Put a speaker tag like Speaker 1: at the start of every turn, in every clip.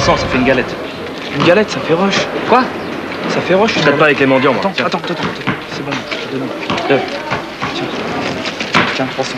Speaker 1: Vincent, ça fait une galette.
Speaker 2: Une galette, ça fait rush.
Speaker 1: Quoi?
Speaker 2: Ça fait rush.
Speaker 1: Je traite pas avec les mendiants, moi.
Speaker 2: Attends. C'est bon, je te donne. Tiens, prends ça.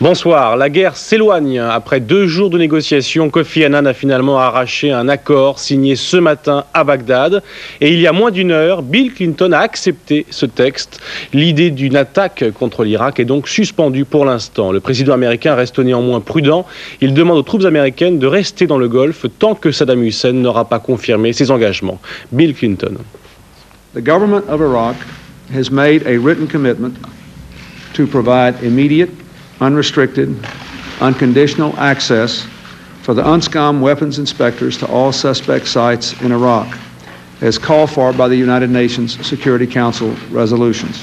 Speaker 3: Bonsoir. La guerre s'éloigne. Après 2 jours de négociations, Kofi Annan a finalement arraché un accord signé ce matin à Bagdad. Et il y a moins d'1 heure, Bill Clinton a accepté ce texte. L'idée d'une attaque contre l'Irak est donc suspendue pour l'instant. Le président américain reste néanmoins prudent. Il demande aux troupes américaines de rester dans le Golfe tant que Saddam Hussein n'aura pas confirmé ses engagements. Bill Clinton.
Speaker 4: The government of Iraq has made a written commitment to provide immediate, unrestricted, unconditional access for the UNSCOM weapons inspectors to all suspect sites in Iraq, as called for by the United Nations Security Council resolutions.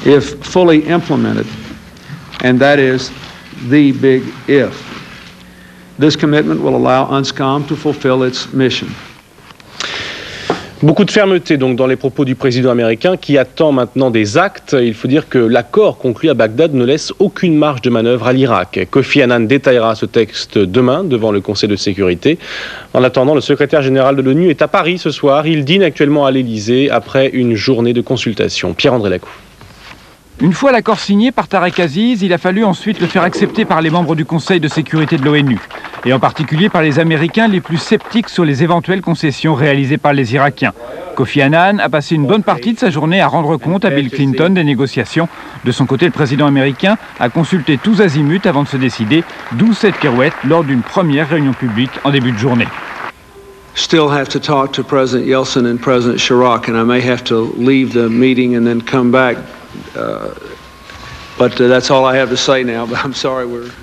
Speaker 4: If fully implemented, and that is the big if, this commitment will allow UNSCOM to fulfill its mission.
Speaker 3: Beaucoup de fermeté donc dans les propos du président américain qui attend maintenant des actes. Il faut dire que l'accord conclu à Bagdad ne laisse aucune marge de manœuvre à l'Irak. Kofi Annan détaillera ce texte demain devant le Conseil de sécurité. En attendant, le secrétaire général de l'ONU est à Paris ce soir. Il dîne actuellement à l'Élysée après une journée de consultation. Pierre-André Lacou.
Speaker 5: Une fois l'accord signé par Tarek Aziz, il a fallu ensuite le faire accepter par les membres du Conseil de sécurité de l'ONU, et en particulier par les Américains les plus sceptiques sur les éventuelles concessions réalisées par les Irakiens. Kofi Annan a passé une bonne partie de sa journée à rendre compte à Bill Clinton des négociations. De son côté, le président américain a consulté tous azimuts avant de se décider, d'où cette pirouette lors d'une première réunion publique en début de journée.
Speaker 4: Still have to talk to President Yeltsin and President Chirac, and I may have to leave the meeting and then come back.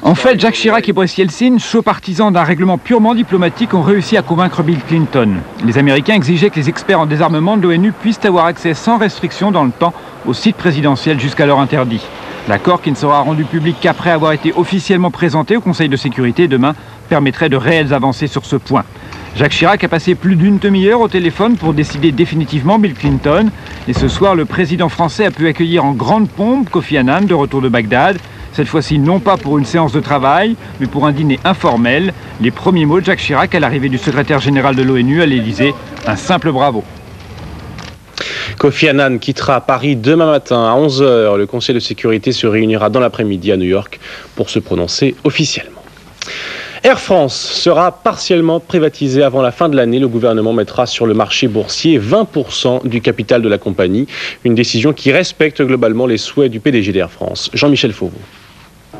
Speaker 5: En fait, Jacques Chirac et Boris Yeltsin, chauds partisans d'un règlement purement diplomatique, ont réussi à convaincre Bill Clinton. Les Américains exigeaient que les experts en désarmement de l'ONU puissent avoir accès sans restriction dans le temps au site présidentiel jusqu'alors interdit. L'accord, qui ne sera rendu public qu'après avoir été officiellement présenté au Conseil de sécurité demain, permettrait de réelles avancées sur ce point. Jacques Chirac a passé plus d'une demi-heure au téléphone pour décider définitivement Bill Clinton. Et ce soir, le président français a pu accueillir en grande pompe Kofi Annan de retour de Bagdad. Cette fois-ci, non pas pour une séance de travail, mais pour un dîner informel. Les premiers mots de Jacques Chirac à l'arrivée du secrétaire général de l'ONU à l'Élysée, un simple bravo.
Speaker 3: Kofi Annan quittera Paris demain matin à 11 h. Le Conseil de sécurité se réunira dans l'après-midi à New York pour se prononcer officiellement. Air France sera partiellement privatisée avant la fin de l'année. Le gouvernement mettra sur le marché boursier 20% du capital de la compagnie. Une décision qui respecte globalement les souhaits du PDG d'Air France, Jean-Michel Fauveau.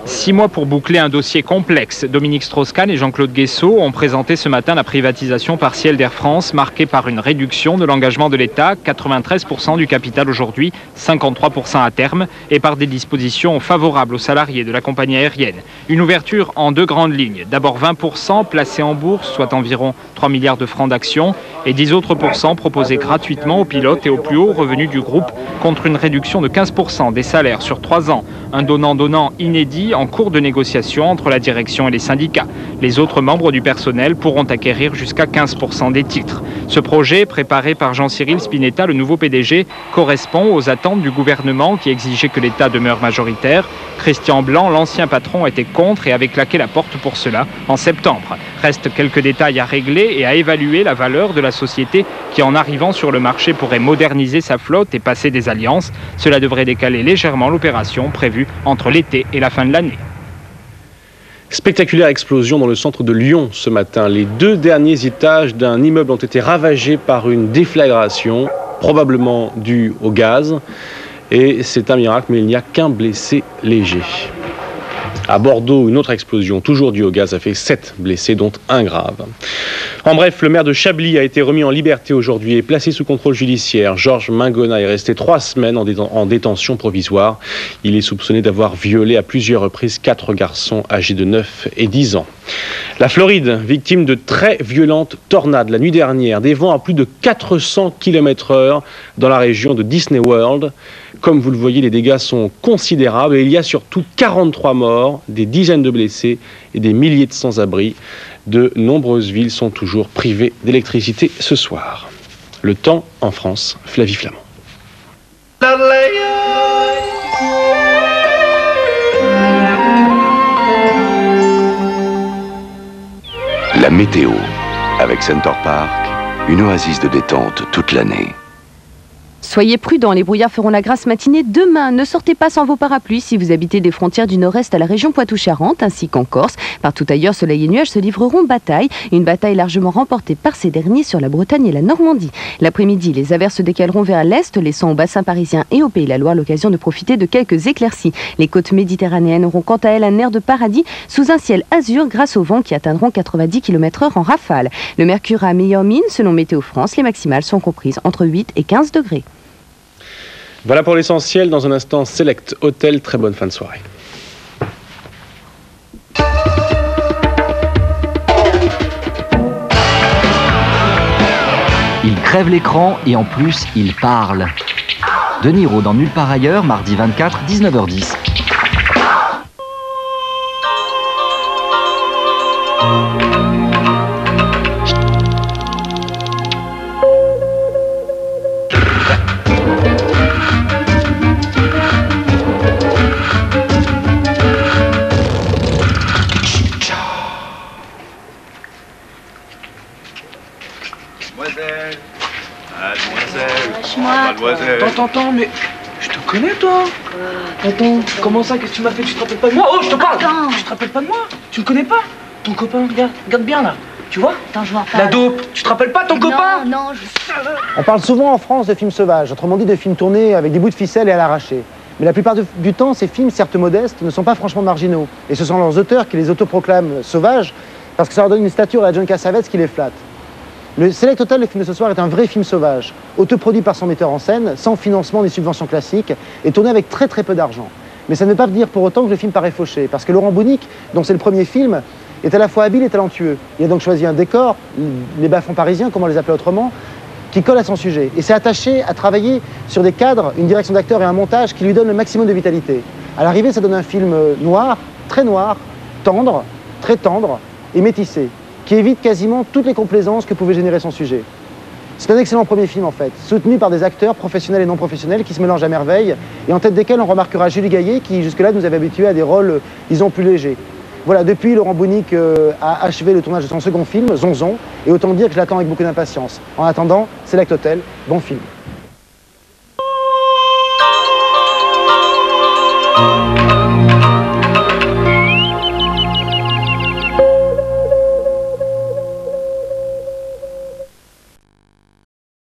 Speaker 6: 6 mois pour boucler un dossier complexe. Dominique Strauss-Kahn et Jean-Claude Guessot ont présenté ce matin la privatisation partielle d'Air France, marquée par une réduction de l'engagement de l'État, 93% du capital aujourd'hui, 53% à terme, et par des dispositions favorables aux salariés de la compagnie aérienne. Une ouverture en 2 grandes lignes. D'abord 20% placés en bourse, soit environ 3 milliards de francs d'actions, et 10 autres pourcents proposés gratuitement aux pilotes et aux plus hauts revenus du groupe, contre une réduction de 15% des salaires sur 3 ans. Un donnant-donnant inédit en cours de négociation entre la direction et les syndicats. Les autres membres du personnel pourront acquérir jusqu'à 15% des titres. Ce projet, préparé par Jean-Cyril Spinetta, le nouveau PDG, correspond aux attentes du gouvernement qui exigeait que l'État demeure majoritaire. Christian Blanc, l'ancien patron, était contre et avait claqué la porte pour cela en septembre. Restent quelques détails à régler et à évaluer la valeur de la société qui, en arrivant sur le marché, pourrait moderniser sa flotte et passer des alliances. Cela devrait décaler légèrement l'opération prévue entre l'été et la fin de l'année.
Speaker 3: Spectaculaire explosion dans le centre de Lyon ce matin. Les 2 derniers étages d'un immeuble ont été ravagés par une déflagration, probablement due au gaz. Et c'est un miracle, mais il n'y a qu'un blessé léger. À Bordeaux, une autre explosion, toujours due au gaz, a fait 7 blessés, dont 1 grave. En bref, le maire de Chablis a été remis en liberté aujourd'hui et placé sous contrôle judiciaire. Georges Mingona est resté 3 semaines en détention provisoire. Il est soupçonné d'avoir violé à plusieurs reprises 4 garçons âgés de 9 et 10 ans. La Floride, victime de très violentes tornades la nuit dernière, des vents à plus de 400 km/h dans la région de Disney World. Comme vous le voyez, les dégâts sont considérables et il y a surtout 43 morts, des dizaines de blessés et des milliers de sans-abri. De nombreuses villes sont toujours privées d'électricité ce soir. Le temps en France, Flavie Flamand.
Speaker 1: La météo, avec Center Park, une oasis de détente toute l'année.
Speaker 7: Soyez prudents, les brouillards feront la grasse matinée demain. Ne sortez pas sans vos parapluies si vous habitez des frontières du nord-est à la région Poitou-Charentes ainsi qu'en Corse. Partout ailleurs, soleil et nuages se livreront bataille. Une bataille largement remportée par ces derniers sur la Bretagne et la Normandie. L'après-midi, les averses se décaleront vers l'est, laissant au bassin parisien et au Pays de la Loire l'occasion de profiter de quelques éclaircies. Les côtes méditerranéennes auront quant à elles un air de paradis sous un ciel azur grâce aux vents qui atteindront 90 km/h en rafale. Le mercure a meilleure mine selon Météo France. Les maximales sont comprises entre 8 et 15 degrés.
Speaker 3: Voilà pour l'essentiel. Dans un instant, Select Hotel. Très bonne fin de soirée.
Speaker 8: Il crève l'écran et en plus, il parle. De Niro dans Nulle part ailleurs, mardi 24, 19h10.
Speaker 2: Attends, mais je te connais, toi. Attends, comment ça? Qu'est-ce que tu m'as fait? Tu te rappelles pas de moi? Oh, je te parle.
Speaker 9: Attends.
Speaker 2: Tu te rappelles pas de moi? Tu le connais pas? Ton copain, regarde bien là. Tu vois?
Speaker 9: Attends, je m'en rappelle.
Speaker 2: La dope. Tu te rappelles pas de ton copain?
Speaker 9: Non,
Speaker 10: On parle souvent en France de films sauvages, autrement dit de films tournés avec des bouts de ficelle et à l'arraché. Mais la plupart du temps, ces films, certes modestes, ne sont pas franchement marginaux. Et ce sont leurs auteurs qui les autoproclament sauvages, parce que ça leur donne une stature à la John Cassavetes qui les flatte. Le Select Hotel, le film de ce soir, est un vrai film sauvage, autoproduit par son metteur en scène, sans financement ni subventions classiques, et tourné avec très peu d'argent. Mais ça ne veut pas dire pour autant que le film paraît fauché, parce que Laurent Bounic, dont c'est le premier film, est à la fois habile et talentueux. Il a donc choisi un décor, les bas-fonds parisiens, comment les appeler autrement, qui colle à son sujet, et s'est attaché à travailler sur des cadres, une direction d'acteur et un montage qui lui donnent le maximum de vitalité. À l'arrivée, ça donne un film noir, tendre, très tendre et métissé, qui évite quasiment toutes les complaisances que pouvait générer son sujet. C'est un excellent premier film en fait, soutenu par des acteurs professionnels et non professionnels qui se mélangent à merveille, et en tête desquels on remarquera Julie Gaillet qui jusque-là nous avait habitués à des rôles, disons, plus légers. Voilà, depuis, Laurent Bounic a achevé le tournage de son second film, Zonzon, et autant dire que je l'attends avec beaucoup d'impatience. En attendant, Select Hotel, bon film.